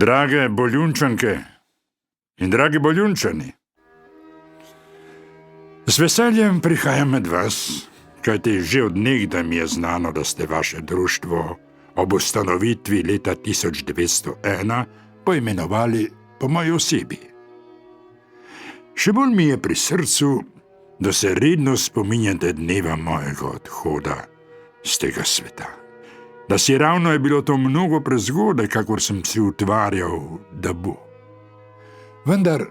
Drage Boljunčanke in dragi Boljunčani, z veseljem prihajam med vas, kajti že od nekdaj mi je znano, da ste vaše društvo ob ustanovitvi leta 1901 poimenovali po moji osebi. Še bolj mi je pri srcu, da se redno spominjate dneva mojega odhoda z tega sveta. Da si ravno je bilo to mnogo prezgodaj, kakor sem si utvarjal, da bo. Vendar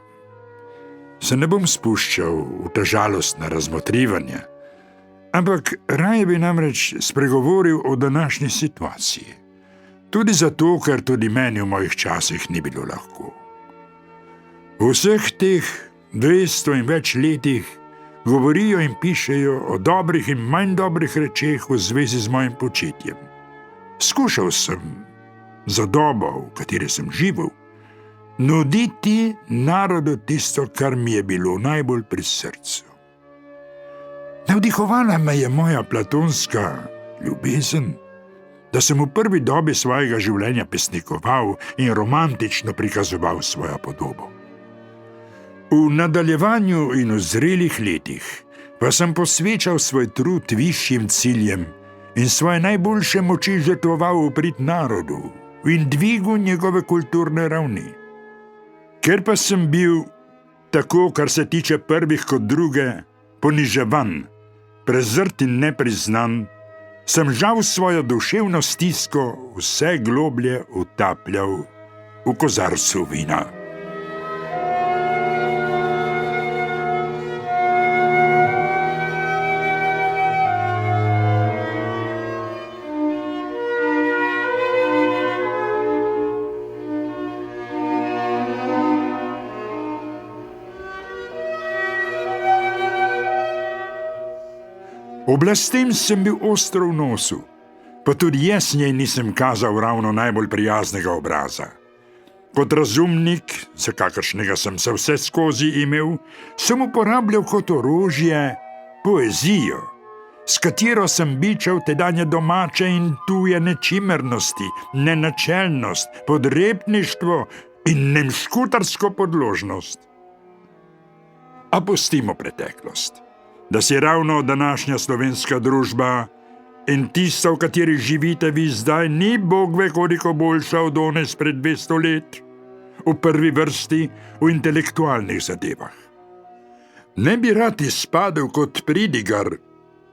se ne bom spuščal v ta žalostna razmotrivanja, ampak raje bi namreč spregovoril o današnji situaciji. Tudi zato, ker tudi meni v mojih časih ni bilo lahko. V vseh teh 200 in več letih govorijo in pišejo o dobrih in manj dobrih rečeh v zvezi z mojim početjem. Skušal sem za dobo, v kateri sem živel, nuditi narodu tisto, kar mi je bilo najbolj pri srcu. Navdihovala me je moja platonska ljubezen, da sem v prvi dobi svojega življenja pesnikoval in romantično prikazoval svojo podobo. V nadaljevanju in v zrelih letih pa sem posvečal svoj trud višjim ciljem in svoje najboljše moči žrtvoval v prid narodu in dvigu njegove kulturne ravni. Ker pa sem bil, tako kar se tiče prvih kot druge, poniževan, prezrt in nepriznan, sem žal svojo duševno stisko vse globlje utapljal v kozarcu vina. Oblastem sem bil ostro v nosu, pa tudi jaz njej nisem kazal ravno najbolj prijaznega obraza. Kot razumnik, za kakršnega sem se vse skozi imel, sem uporabljal kot orožje poezijo, s katero sem bičal tedanje domače in tuje nečimernosti, nenačelnost, podrepništvo in nemškutarsko podložnost. A pustimo preteklost. Da si ravno današnja slovenska družba in tista, v kateri živite vi zdaj, ni bog ve koliko boljša od one pred 200 let, v prvi vrsti v intelektualnih zadevah. Ne bi rad izpadel kot pridigar,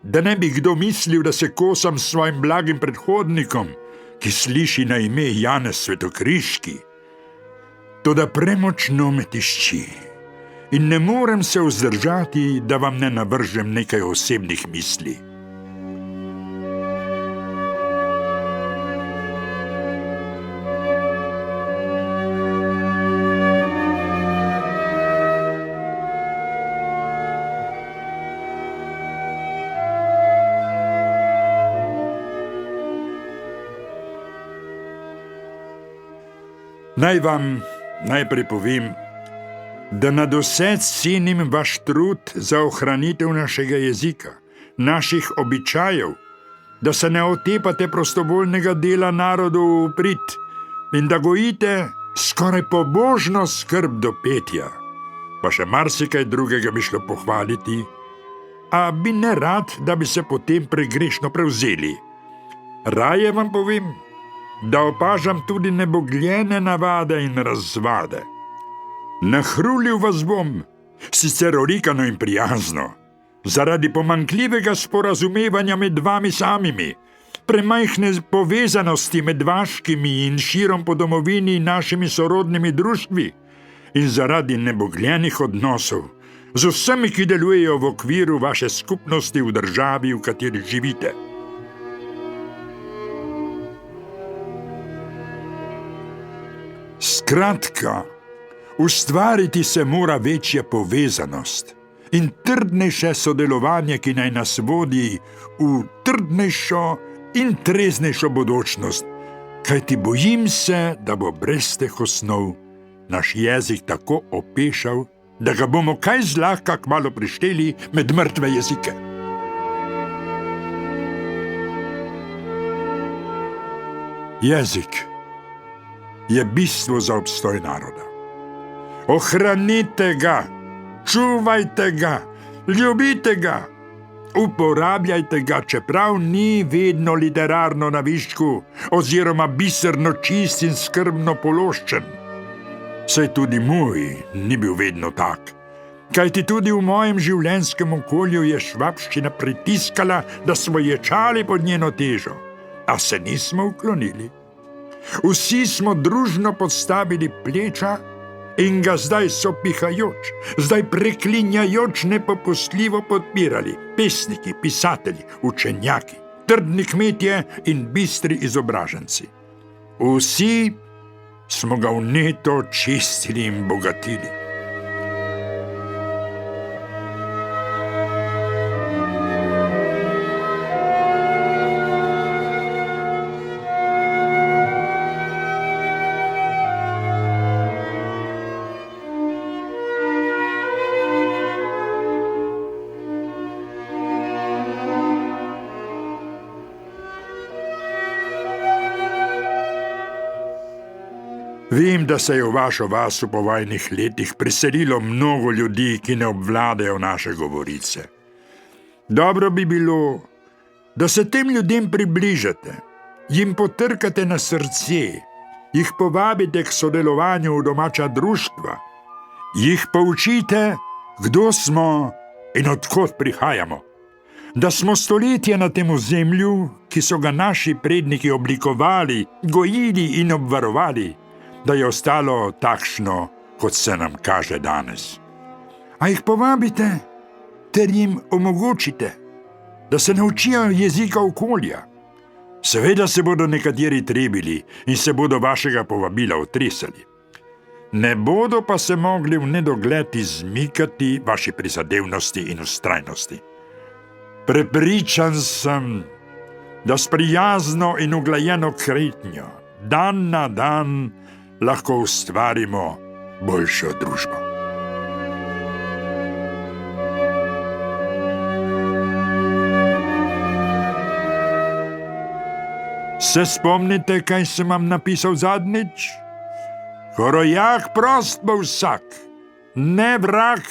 da ne bi kdo mislil, da se kosam s svojim blagim predhodnikom, ki sliši na ime Janez Svetokriški. Toda premočno me tišči. In ne morem se vzdržati, da vam ne navržem nekaj osebnih misli. Naj vam najprej povem, da nadvse cenim vaš trud za ohranitev našega jezika, naših običajev, da se ne otepate prostovoljnega dela narodu v prid in da gojite skoraj pobožno skrb do petja. Pa še marsikaj drugega bi šlo pohvaliti, a bi ne rad, da bi se potem pregrešno prevzeli. Raje vam povem, da opažam tudi nebogljene navade in razvade. Nahrulil vas bom, sicer orikano in prijazno, zaradi pomanjkljivega sporazumevanja med vami samimi, premajhne povezanosti med vaškimi in širom po domovini našimi sorodnimi društvi in zaradi nebogljenih odnosov z vsemi, ki delujejo v okviru vaše skupnosti v državi, v kateri živite. Skratka, ustvariti se mora večja povezanost in trdnejše sodelovanje, ki naj nas vodi v trdnejšo in treznejšo bodočnost, kajti bojim se, da bo brez teh osnov naš jezik tako opešal, da ga bomo kaj zlahka kmalu prišteli med mrtve jezike. Jezik je bistvo za obstoj naroda. Ohranite ga, čuvajte ga, ljubite ga, uporabljajte ga, čeprav ni vedno literarno na višku oziroma biserno čist in skrbno pološčen. Saj tudi moj ni bil vedno tak, kajti tudi v mojem življenjskem okolju je švabščina pritiskala, da smo ječali pod njeno težo, a se nismo uklonili. Vsi smo družno podstavili pleča in ga zdaj sopihajoč, zdaj preklinjajoč nepopustljivo podpirali pesniki, pisatelji, učenjaki, trdni kmetje in bistri izobraženci. Vsi smo ga vneto čistili in bogatili. Vem, da se je v vašo vas v povojnih letih priselilo mnogo ljudi, ki ne obvladajo naše govorice. Dobro bi bilo, da se tem ljudem približate, jim potrkate na srce, jih povabite k sodelovanju v domača društva, jih poučite, kdo smo in odkot prihajamo, da smo stoletja na tem ozemlju, ki so ga naši predniki oblikovali, gojili in obvarovali, da je ostalo takšno, kot se nam kaže danes. A jih povabite ter jim omogočite, da se naučijo jezika okolja. Seveda se bodo nekateri trebili in se bodo vašega povabila otresali. Ne bodo pa se mogli v nedogled izmikati vaši prizadevnosti in vztrajnosti. Prepričan sem, da s prijazno in uglajeno kretnjo, dan na dan, lahko ustvarimo boljšo družbo. Se spomnite, kaj sem vam napisal zadnjič? Horojak prost bo vsak, ne vrag,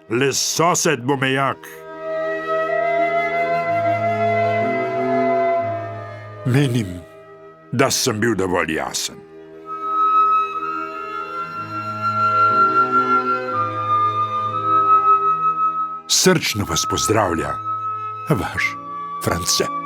le sosed bo mejak. Menim, da sem bil dovolj jasen. Srčno vas pozdravlja, vaš France.